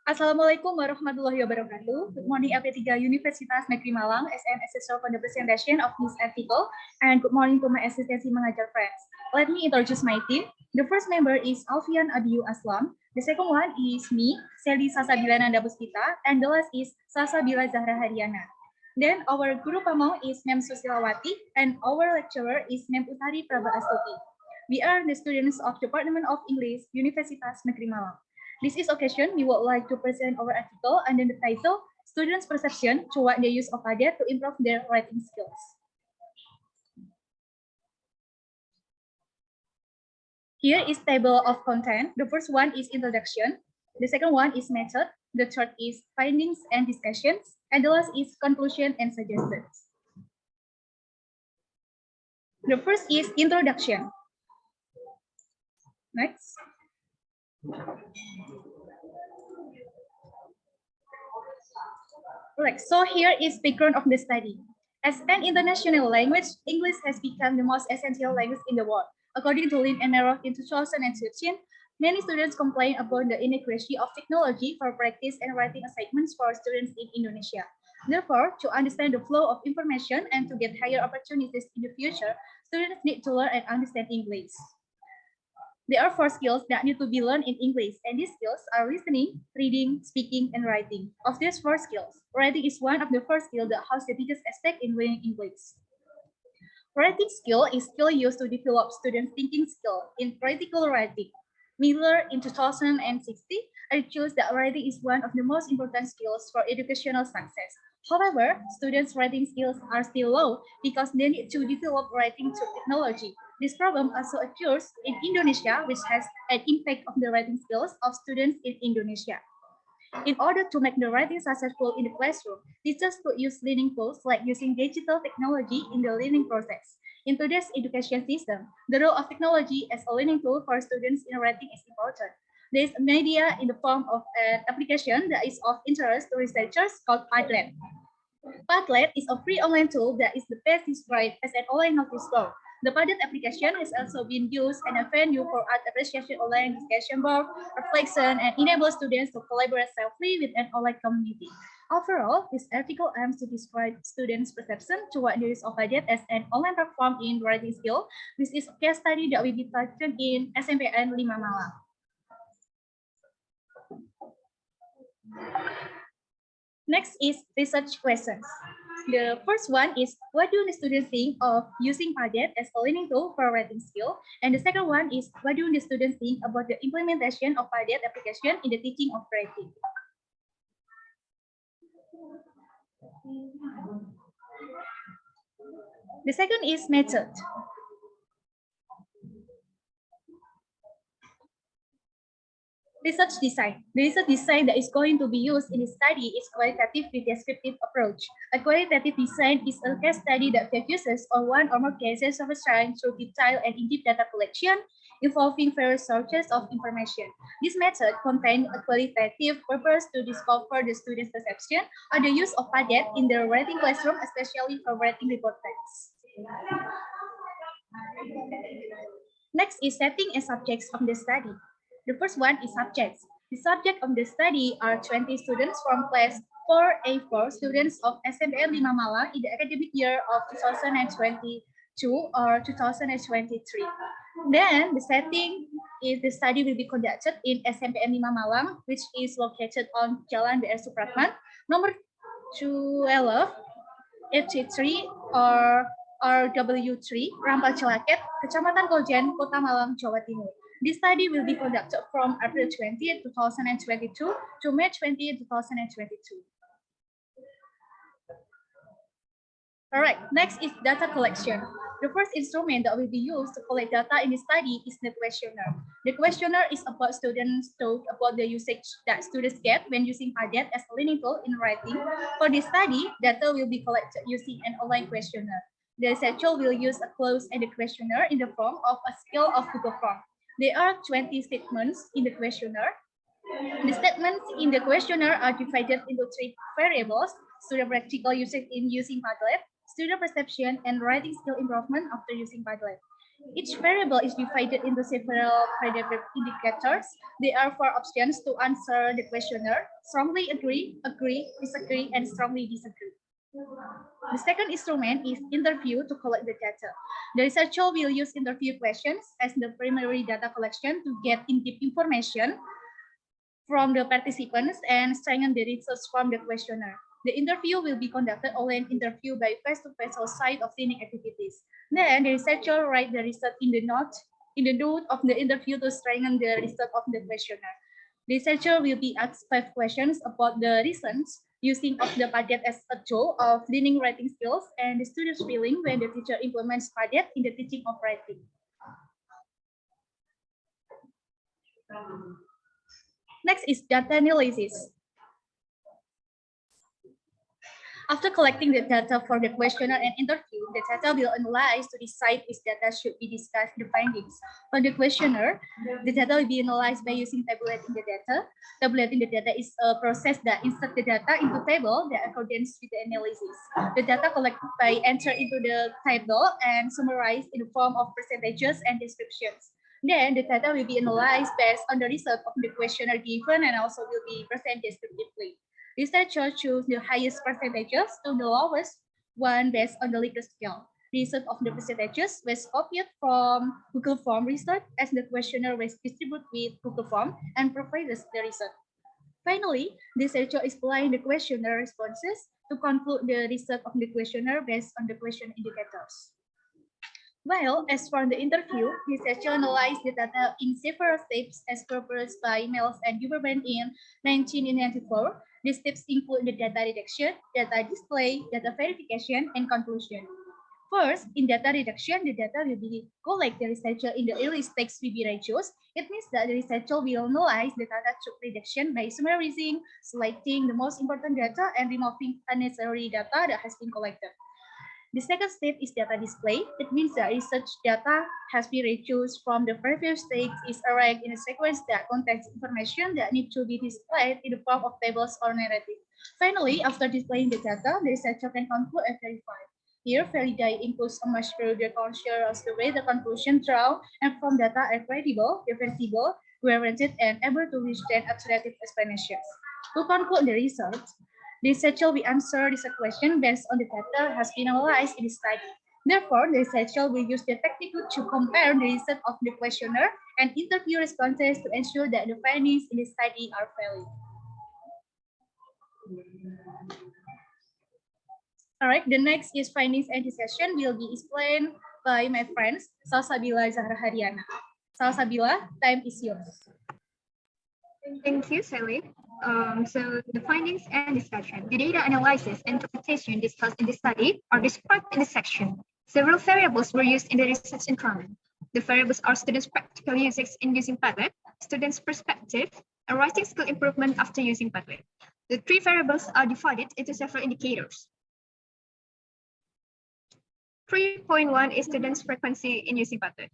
Assalamualaikum warahmatullahi wabarakatuh. Good morning, AP3 Universitas Negeri Malang, SM Assessor for the presentation of this article, and good morning to my asistensi mengajar friends. Let me introduce my team. The first member is Alfian Abiyu Aslam. The second one is me, Sally Sasabila Nanda Puspita, and the last is Sasabila Zahra Haryana. Then our guru pamong is Mem Susilawati, and our lecturer is Mem Utari Prabha Astuti. We are the students of Department of English, Universitas Negeri Malang. This is occasion we would like to present our article under the title Students' Perception Toward the Use of ADET to Improve Their Writing Skills. Here is table of content. The first one is introduction. The second one is method. The third is findings and discussions. And the last is conclusion and suggestions. The first is introduction. Next. So here is background of the study. As an international language, English has become the most essential language in the world. According to Lin and Narrow in 2013, many students complain about the inadequacy of technology for practice and writing assignments for students in Indonesia. Therefore, to understand the flow of information and to get higher opportunities in the future, students need to learn and understand English. There are 4 skills that need to be learned in English, and these skills are listening, reading, speaking, and writing. Of these 4 skills, writing is one of the 4 skills that has the biggest aspect in learning English. Writing skill is skill used to develop students' thinking skill in critical writing. Miller in 2060 argues that writing is one of the most important skills for educational success. However, students' writing skills are still low because they need to develop writing through technology. This problem also occurs in Indonesia, which has an impact on the writing skills of students in Indonesia. In order to make the writing successful in the classroom, teachers could use learning tools like using digital technology in the learning process. In today's education system, the role of technology as a learning tool for students in writing is important. There is a media in the form of an application that is of interest to researchers called Padlet. Padlet is a free online tool that is the best described as an online notice board. The Padlet application has also been used as a venue for art appreciation online discussion board, reflection, and enables students to collaborate safely with an online community. Overall, this article aims to describe students' perception toward the use of Padlet as an online platform in writing skill. This is a case study that will be taken in SMPN 5 Malang. Next is research questions. The first one is, what do the students think of using Padlet as a learning tool for writing skill? And the second one is, what do the students think about the implementation of Padlet application in the teaching of writing? The second is method. Research design. The research design that is going to be used in this study is qualitative with descriptive approach. A qualitative design is a case study that focuses on one or more cases of a child through detailed and in-depth data collection involving various sources of information. This method contains a qualitative purpose to discover the student's perception of the use of Padlet in their writing classroom, especially for writing report text. Next is setting and subjects of the study. The first one is subjects. The subject of the study are 20 students from class 4A4, students of SMPN 5 Malang in the academic year of 2022 or 2023. Then the setting is the study will be conducted in SMPN 5 Malang, which is located on Jalan BR Supratman, number 12, FC3 or RW3, Rampal Celaket, Kecamatan Kojen, Kota Malang, Jawa Timur. This study will be conducted from April 20, 2022 to May 20, 2022. All right, next is data collection. The first instrument that will be used to collect data in the study is the questionnaire. The questionnaire is about students talk about the usage that students get when using Padlet as a learning tool in writing. For this study, data will be collected using an online questionnaire. The researcher will use a closed-ended questionnaire in the form of a scale of Google Form. There are 20 statements in the questionnaire. The statements in the questionnaire are divided into 3 variables: student practical usage in using Padlet, student perception, and writing skill improvement after using Padlet. Each variable is divided into several predictive indicators. There are 4 options to answer the questionnaire: strongly agree, agree, disagree, and strongly disagree. The second instrument is interview to collect the data. The researcher will use interview questions as the primary data collection to get in-depth information from the participants and strengthen the research from the questionnaire. The interview will be conducted online interview by face-to-face or site of clinic activities. Then the researcher write the result in the note of the interview to strengthen the result of the questionnaire. The researcher will be asked 5 questions about the reasons using of the Padlet as a tool of learning writing skills and the student's feeling when the teacher implements Padlet in the teaching of writing. Next is data analysis. After collecting the data for the questionnaire and interview, the data will analyze to decide which data should be discussed the findings. For the questionnaire, the data will be analyzed by using tabulating the data. Tabulating the data is a process that inserts the data into table that accordance with the analysis. The data collected by enter into the table and summarized in the form of percentages and descriptions. Then the data will be analyzed based on the result of the questionnaire given and also will be presented descriptively. Researchers choose the highest percentages to the lowest one based on the Likert scale. The result of the percentages was copied from Google Form result as the questionnaire was distributed with Google Form and provides the result. Finally, the researcher explained the questionnaire responses to conclude the result of the questionnaire based on the question indicators. Well, as for the interview, the researcher analyzed the data in several steps as proposed by Mills and Huberman in 1994. These steps include the data reduction, data display, data verification, and conclusion. First, in data reduction, the data will be collected. The researcher in the early stage VB ratios. It means that the researcher will analyze the data through reduction by summarizing, selecting the most important data, and removing unnecessary data that has been collected. The second step is data display. It means that research data has been reduced from the previous stage is arranged in a sequence that contains information that need to be displayed in the form of tables or narrative. Finally, after displaying the data, the researcher can conclude and verify. Here, validate includes a much broader consider as the way the conclusion drawn and from data are credible, reversible, warranted, and able to withstand alternative explanations. To conclude the research, the researcher will answer this question based on the data has been analyzed in the study. Therefore, the researcher will use the technique to compare the result of the questionnaire and interview responses to ensure that the findings in the study are valid. All right, the next is findings and discussion will be explained by my friends Salsabila Zahra Hariana. Salsabila, time is yours. Thank you, Sally. So the findings and discussion. The data analysis and interpretation discussed in the study are described in the section. Several variables were used in the research environment. The variables are students' practical usage in using Padlet, students' perspective, and writing skill improvement after using Padlet. The 3 variables are divided into several indicators. 3.1 is students' frequency in using Padlet.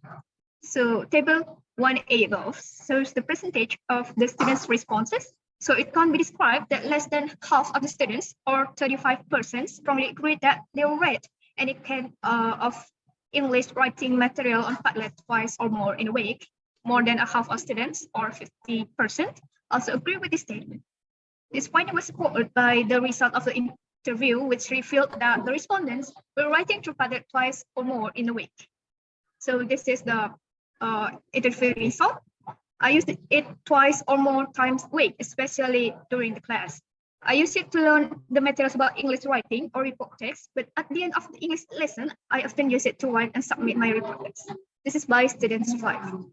So table 1A above shows the percentage of the students' responses. So it can be described that less than half of the students, or 35%, strongly agree that they will read any kind of English writing material on Padlet twice or more in a week. More than a half of students, or 50%, also agree with this statement. This finding was supported by the result of the interview, which revealed that the respondents were writing through Padlet twice or more in a week. So this is the interview result. I used it twice or more times a week, especially during the class. I use it to learn the materials about English writing or report text, but at the end of the English lesson, I often use it to write and submit my report text. This is by students 5.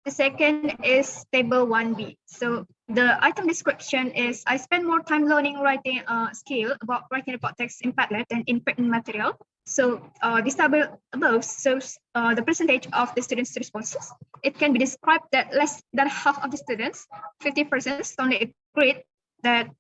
The second is table 1B. So the item description is, I spend more time learning writing skill about writing report text in Padlet than in written material. So this table above shows the percentage of the students' responses. It can be described that less than half of the students, 50%, only agreed that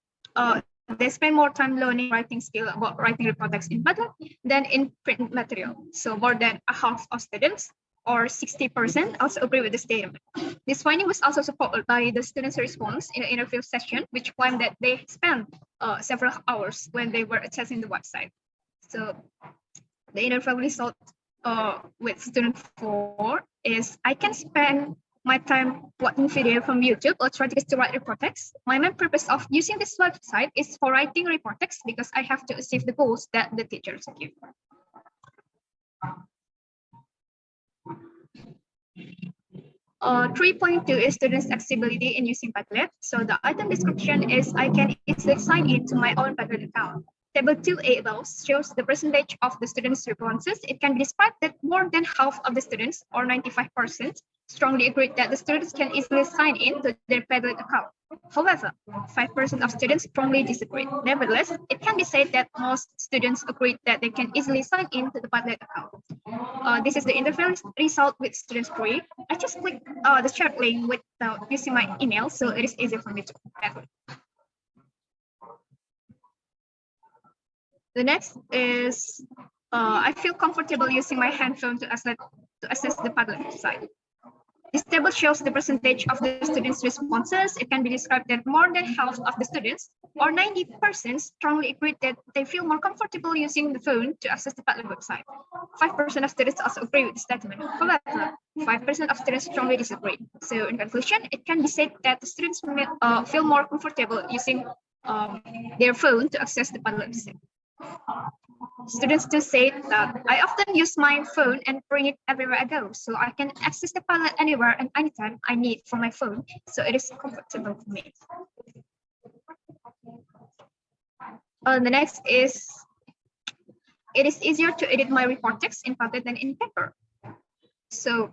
they spend more time learning writing skill about writing report text in Padlet than in print material. So more than a half of students, or 60%, also agree with the statement. This finding was also supported by the students' response in the interview session, which claimed that they spent several hours when they were accessing the website. So the interview result with student 4 is I can spend my time watching video from YouTube or try to write report text. My main purpose of using this website is for writing report text because I have to achieve the goals that the teachers give. 3.2 is students' accessibility in using Padlet. So the item description is I can easily sign in to my own Padlet account. Table 2A above shows the percentage of the students' responses. It can be described that more than half of the students, or 95%, strongly agreed that the students can easily sign in to their Padlet account. However, 5% of students strongly disagreed. Nevertheless, it can be said that most students agreed that they can easily sign in to the Padlet account. This is the interview result with students 3. I just click the chat link without using my email, so it is easier for me to edit. The next is I feel comfortable using my handphone to access the Padlet website. This table shows the percentage of the students' responses. It can be described that more than half of the students, or 90%, strongly agreed that they feel more comfortable using the phone to access the Padlet website. 5% of students also agree with the statement. However, 5% of students strongly disagree. So in conclusion, it can be said that the students feel more comfortable using their phone to access the Padlet website. Students do say that I often use my phone and bring it everywhere I go, so I can access the Padlet anywhere and anytime I need from my phone, so it is comfortable for me. The next is, it is easier to edit my report text in Padlet than in paper. So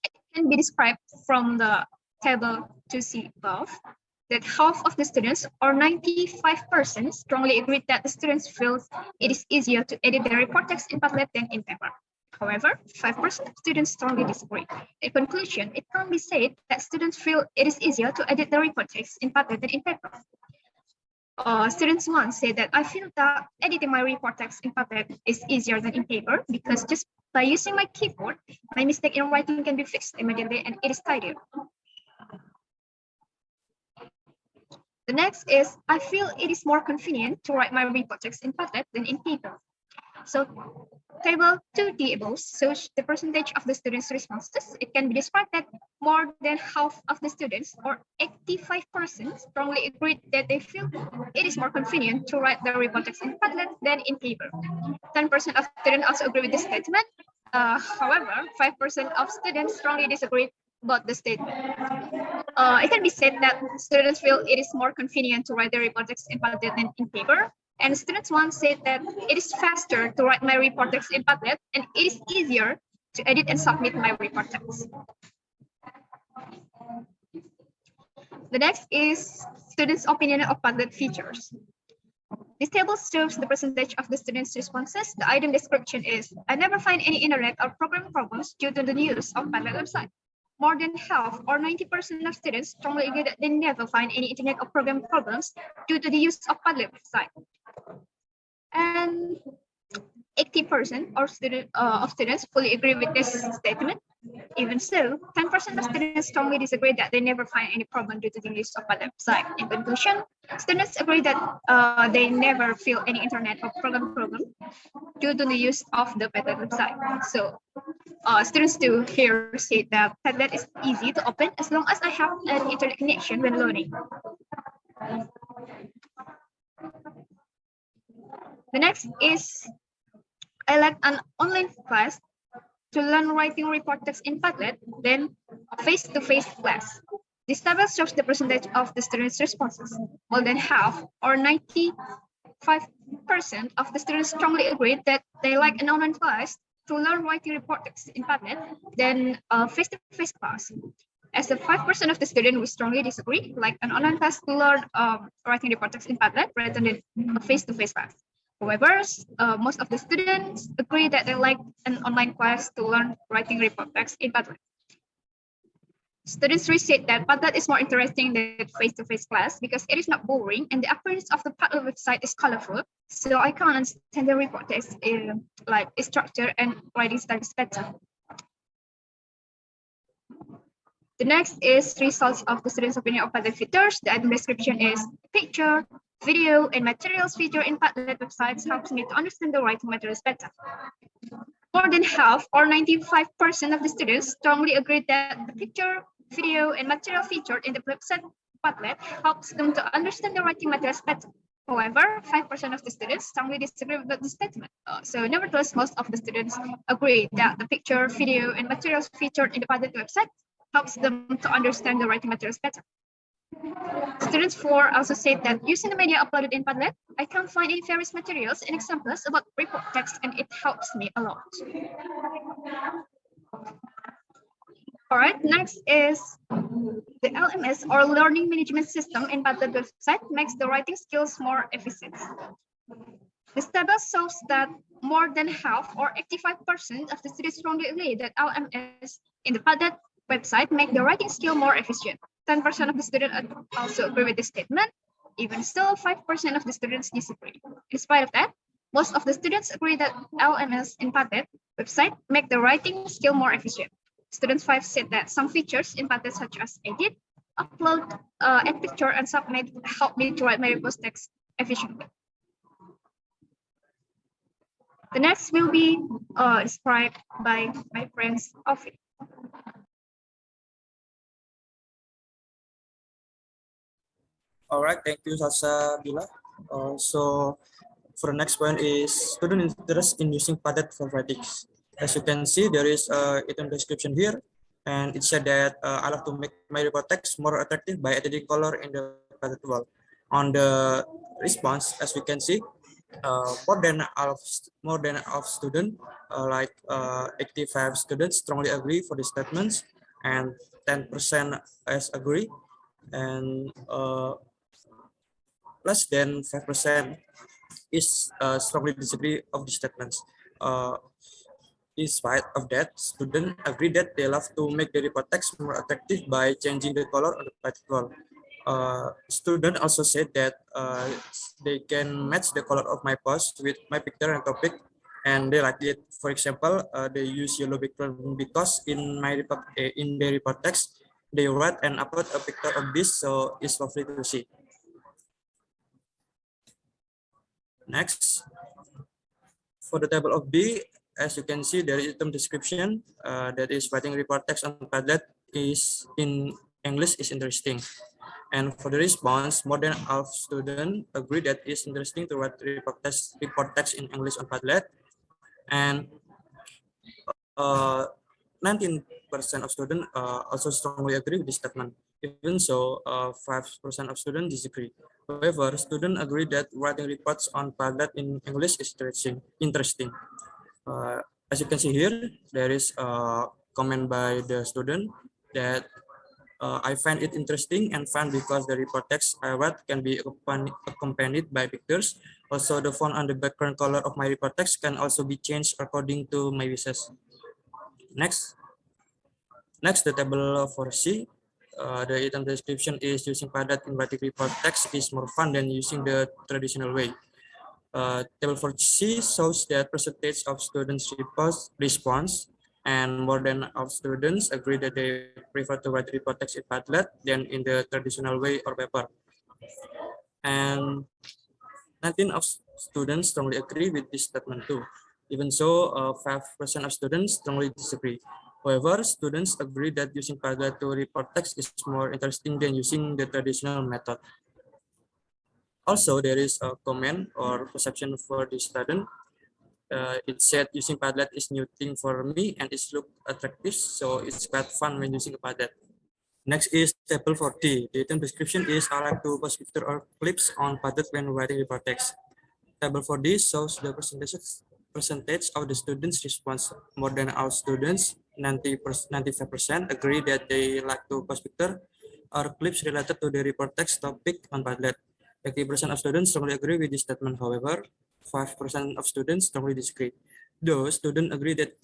it can be described from the table 2C above that half of the students, or 95%, strongly agreed that the students feel it is easier to edit their report text in Padlet than in paper. However, 5% of students strongly disagree. In conclusion, it can be said that students feel it is easier to edit their report text in Padlet than in paper. Students 1 said that I feel that editing my report text in Padlet is easier than in paper because just by using my keyboard, my mistake in writing can be fixed immediately and it is tidier. The next is, I feel it is more convenient to write my report text in Padlet than in paper. So table 2D above shows the percentage of the students' responses. It can be described that more than half of the students, or 85%, strongly agreed that they feel it is more convenient to write their report text in Padlet than in paper. 10% of students also agree with this statement. However, 5% of students strongly disagree about the statement. It can be said that students feel it is more convenient to write their report text in Padlet than in paper. And students 1 said that it is faster to write my report text in Padlet and it is easier to edit and submit my report text. The next is students' opinion of Padlet features. This table shows the percentage of the students' responses. The item description is, I never find any internet or program problems due to the use of Padlet website. More than half, or 90% of students strongly agree that they never find any internet or program problems due to the use of Padlet website. And 80% of students fully agree with this statement. Even so, 10% of students strongly disagree that they never find any problem due to the use of Padlet website. In conclusion, students agree that they never feel any internet or program problem due to the use of the Padlet website. So students do here say that Padlet is easy to open as long as I have an internet connection when learning. The next is, I like an online class to learn writing report text in Padlet than a face-to-face class. This table shows the percentage of the students' responses. More than half, or 95% of the students strongly agreed that they like an online class to learn writing report text in Padlet than a face-to-face class. As a 5% of the students who strongly disagree, like an online class to learn writing report text in Padlet rather than a face-to-face class. However, most of the students agree that they like an online class to learn writing report text in Padlet. Students said that Padlet is more interesting than face-to-face class because it is not boring and the appearance of the Padlet website is colorful. So I can understand the report text is structure and writing style is better. The next is results of the students' opinion of Padlet features. The item description is picture, video, and materials feature in Padlet websites helps me to understand the writing materials better. More than half, or 95% of the students strongly agree that the picture, video, and material featured in the website Padlet helps them to understand the writing materials better. However, 5% of the students strongly disagree with this statement. So nevertheless, most of the students agree that the picture, video, and materials featured in the Padlet website helps them to understand the writing materials better. Students 4 also said that using the media uploaded in Padlet, I can't find any various materials and examples about report text, and it helps me a lot. All right, next is the LMS or Learning Management System in Padlet website makes the writing skills more efficient. This table shows that more than half or 85% of the students strongly agree that LMS in the Padlet website make the writing skill more efficient. 10% of the students also agree with this statement. Even still, 5% of the students disagree. In spite of that, most of the students agree that LMS in Padlet website make the writing skill more efficient. Students 5 said that some features in Padlet such as edit, upload, add picture, and submit help me to write my post text efficiently. The next will be described by my friends Ovi. All right, thank you, Sasa Bila. So for the next point is student interest in using Padlet for writing. As you can see, there is a item description here, and it said that I love to make my report text more attractive by adding color in the Padlet wall. On the response, as we can see, more than half student, like 85 students strongly agree for the statements, and 10% as agree, and less than 5% is strongly disagree of the statements. In spite of that, students agree that they love to make the report text more attractive by changing the color on the background. Student also said that they can match the color of my post with my picture and topic, and they like it. For example, they use yellow background because in the report text they write and upload a picture of this, so it's lovely to see. Next, for the table of B, as you can see, there is item description that is writing report text on Padlet is in English is interesting. And for the response, more than half students agree that it's interesting to write report text in English on Padlet. And 19% of students also strongly agree with this statement. Even so, 5% of students disagree. However, students agree that writing reports on Padlet in English is interesting. As you can see here, there is a comment by the student that I find it interesting and fun because the report text I write can be accompanied by pictures. Also, the font and the background color of my report text can also be changed according to my wishes. Next, the table for C. The item description is using Padlet in writing report text is more fun than using the traditional way. Table for C shows that percentage of students response, and more than half students agree that they prefer to write report text in Padlet than in the traditional way or paper. And 19 of students strongly agree with this statement too. Even so, 5% of students strongly disagree. However, students agree that using Padlet to report text is more interesting than using the traditional method. Also, there is a comment or perception for the student. It said using Padlet is new thing for me and it's look attractive, so it's quite fun when using a Padlet. Next is table 40. The item description is I like to post picture or clips on Padlet when writing report text. Table 40 shows the percentage of the students response. More than all students, 95% agree that they like to post picture or clips related to the report text topic on Padlet. 80% of students strongly agree with this statement. However, 5% of students strongly disagree. Those students agree that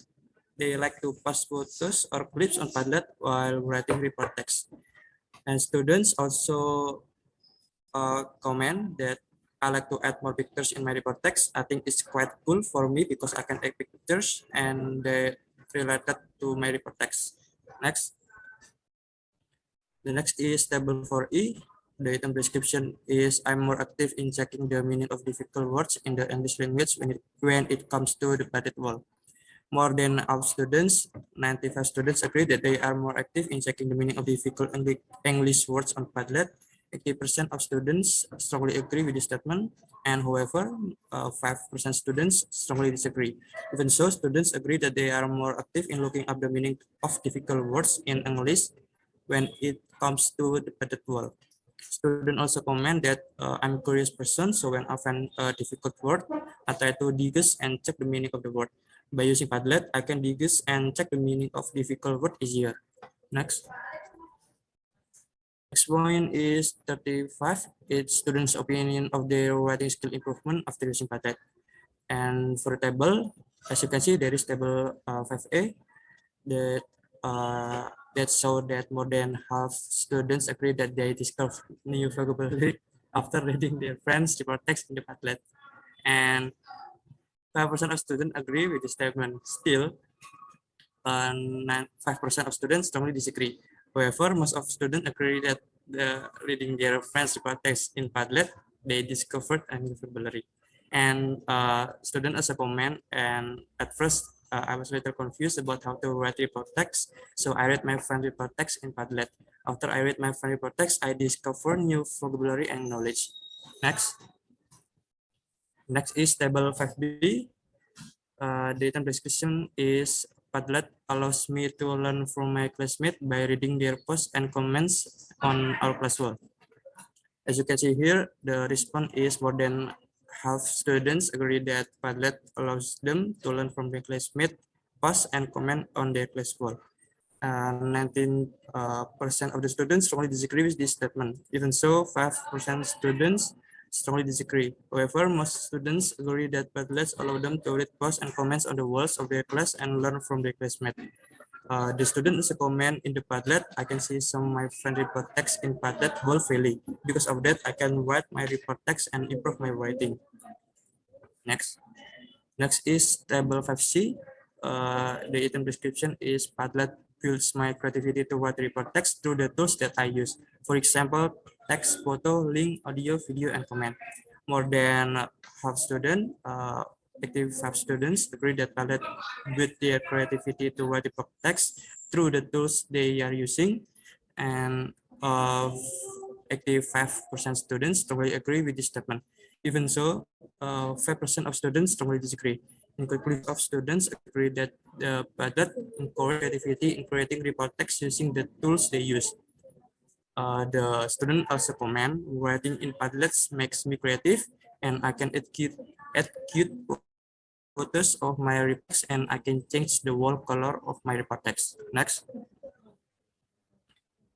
they like to post photos or clips on Padlet while writing report text. And students also comment that I like to add more pictures in my report text. I think it's quite cool for me because I can take pictures and they related to my report text. Next. The next is table 4E. The item description is I'm more active in checking the meaning of difficult words in the English language when it comes to the padded wall. More than half students, 95 students agree that they are more active in checking the meaning of difficult English words on Padlet. 80% of students strongly agree with this statement, and however, 5% students strongly disagree. Even so, students agree that they are more active in looking up the meaning of difficult words in English when it comes to the padded wall. Student also comment that I'm a curious person, so when I find a difficult word, I try to dig and check the meaning of the word. By using Padlet, I can dig and check the meaning of difficult word easier. Next. Next point is 35. It's students' opinion of their writing skill improvement after using Padlet. And for the table, as you can see, there is table 5A that that show that more than half students agree that they discover new vocabulary after reading their friends' report text in the Padlet. And 5% of students agree with the statement. Still, 5% of students strongly disagree. However, most of students agree that reading their friends' report text in Padlet, they discovered a new vocabulary. And students also comment, and at first I was a little confused about how to write report text. So I read my friend report text in Padlet. After I read my friend report text, I discovered new vocabulary and knowledge. Next. Next is table 5B. The item description is Padlet allows me to learn from my classmates by reading their posts and comments on our class wall. As you can see here, the response is more than half students agree that Padlet allows them to learn from their classmates, posts and comment on their class wall. 19% of the students strongly disagree with this statement. Even so, 5% students strongly disagree. However, most students agree that Padlets allow them to read posts and comments on the walls of their class and learn from their classmates. The student also comment in the Padlet, I can see some of my friend report text in Padlet whole freely. Because of that, I can write my report text and improve my writing. Next. Next is table 5C. The item description is Padlet builds my creativity to write report text through the tools that I use. For example, text, photo, link, audio, video, and comment. More than half student, active 5 students agree that Padlet build their creativity to write report text through the tools they are using. And active 5% students strongly agree with this statement. Even so, 5% of students strongly disagree. In conclusion, of students agree that the Padlet encourage creativity in creating report text using the tools they use. The student also comment, writing in Padlets makes me creative and I can add cute photos of my reports and I can change the wall color of my report text. Next.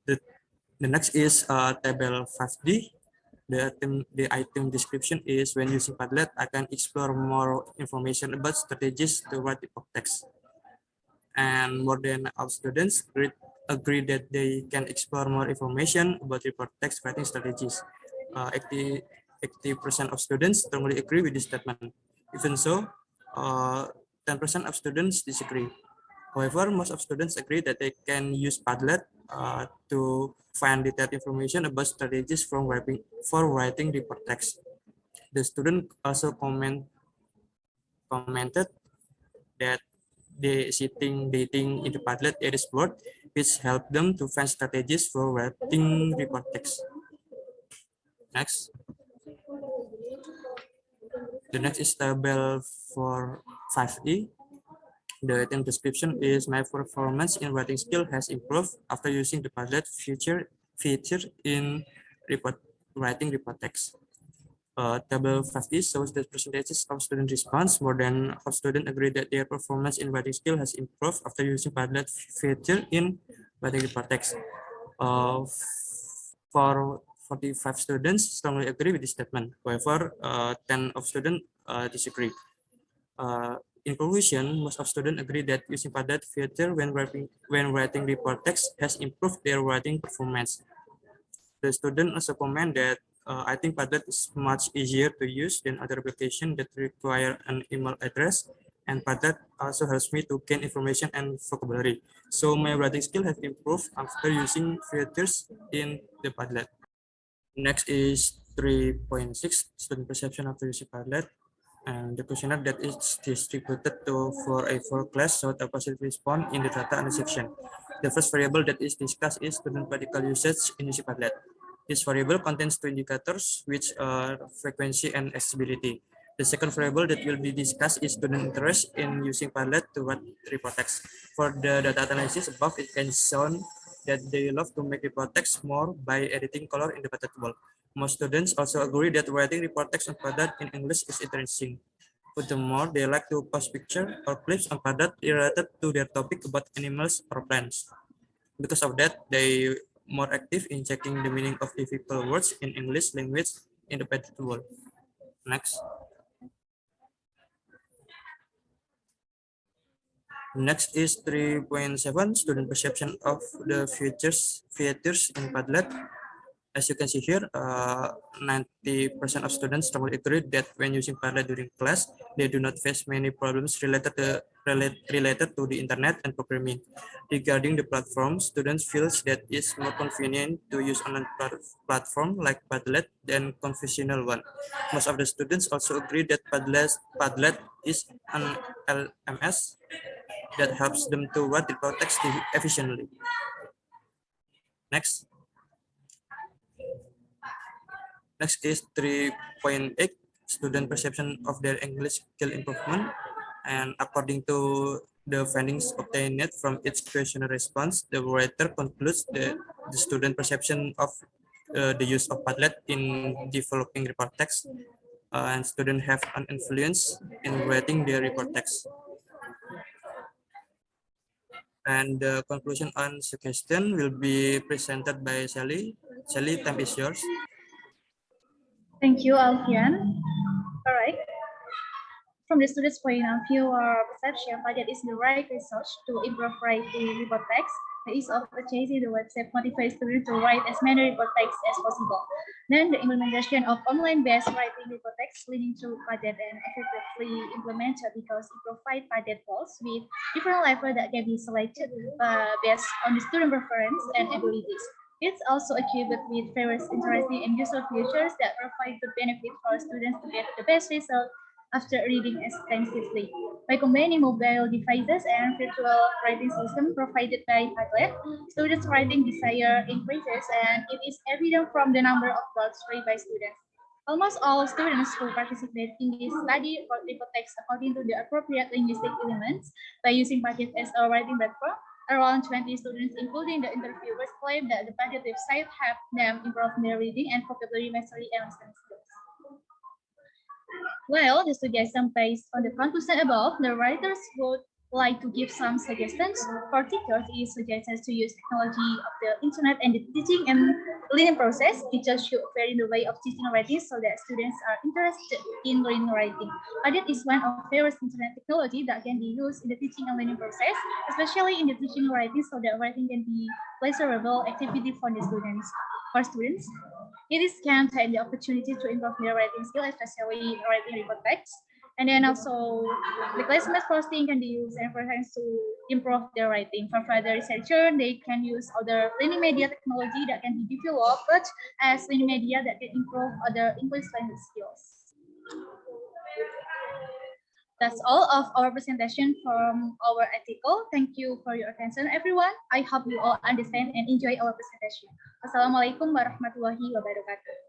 The next is table 5D. The item description is when using Padlet, I can explore more information about strategies to write the text. And more than all students agree that they can explore more information about report text writing strategies. 80% of students strongly agree with this statement. Even so, 10% of students disagree. However, most of students agree that they can use Padlet to find detailed information about strategies for writing report text. The student also commented that they sitting dating in the Padlet Aries board, which help them to find strategies for writing report text. Next. The next is table for 5E. The item description is my performance in writing skill has improved after using the Padlet feature in writing report text. Table 5E shows the percentages of student response. More than half students agree that their performance in writing skill has improved after using Padlet feature in writing report text. For 45 students strongly agree with this statement. However, 10 of students disagree. In conclusion, most of students agree that using Padlet feature when writing report text has improved their writing performance. The student also comment that I think Padlet is much easier to use than other applications that require an email address. and Padlet also helps me to gain information and vocabulary. So my writing skill have improved after using features in the Padlet. Next is 3.6, student perception after using Padlet. And the questionnaire that is distributed for a full class showed a positive response in the data analysis section. The first variable that is discussed is student practical usage in using Padlet. This variable contains two indicators, which are frequency and accessibility. The second variable that will be discussed is student interest in using Padlet to write report text. For the data analysis above, it can show that they love to make report text more by editing color in the Padlet tool. Most students also agree that writing report text on Padlet in English is interesting. Furthermore, they like to post pictures or clips on Padlet related to their topic about animals or plants. Because of that, they more active in checking the meaning of difficult words in English language in the Padlet tool. Next. Next is 3.7, student perception of the features in Padlet. As you can see here, 90% of students strongly agree that when using Padlet during class, they do not face many problems related to the internet and programming. Regarding the platform, students feel that it's more convenient to use online platform like Padlet than conventional one. Most of the students also agree that Padlet is an LMS that helps them to write the text efficiently. Next. Next is 3.8, student perception of their English skill improvement. And according to the findings obtained from each questionnaire response, the writer concludes that the student perception of the use of Padlet in developing report text and students have an influence in writing their report text. And the conclusion on suggestion will be presented by Sally. Sally, time is yours. Thank you, Alfian. All right. From the student's point of view or perception, Padlet is the right resource to improve writing report text. The ease of purchasing the website motivates students to write as many report texts as possible. Then the implementation of online-based writing report text leading to Padlet and effectively implemented because it provides Padlet tools with different levels that can be selected based on the student preference and abilities. It's also equipped with various interesting and useful features that provide the benefit for students to get the best result after reading extensively. By combining mobile devices and virtual writing system provided by Padlet, students' writing desire increases, and it is evident from the number of words read by students. Almost all students who participate in this study report text according to the appropriate linguistic elements by using Padlet as a writing platform. Around 20 students, including the interviewers, claim that the Padlet website helped them improve their reading and vocabulary mastery and listening skills. Well, the suggestion based on the conclusion above, the writers would like to give some suggestions. For teachers, it is suggested to use technology of the internet and the teaching and learning process. Teachers should vary the way of teaching writing so that students are interested in learning writing. Padlet is one of various internet technology that can be used in the teaching and learning process, especially in the teaching writing, so that writing can be pleasurable activity for the students. For students, it is can take the opportunity to improve their writing skill, especially writing report text. And then also the classmates posting can be used and for to improve their writing. For further researcher, they can use other learning media technology that can be developed as learning media that can improve other English language skills. That's all of our presentation from our article. Thank you for your attention, everyone. I hope you all understand and enjoy our presentation. Wassalamualaikum warahmatullahi wabarakatuh.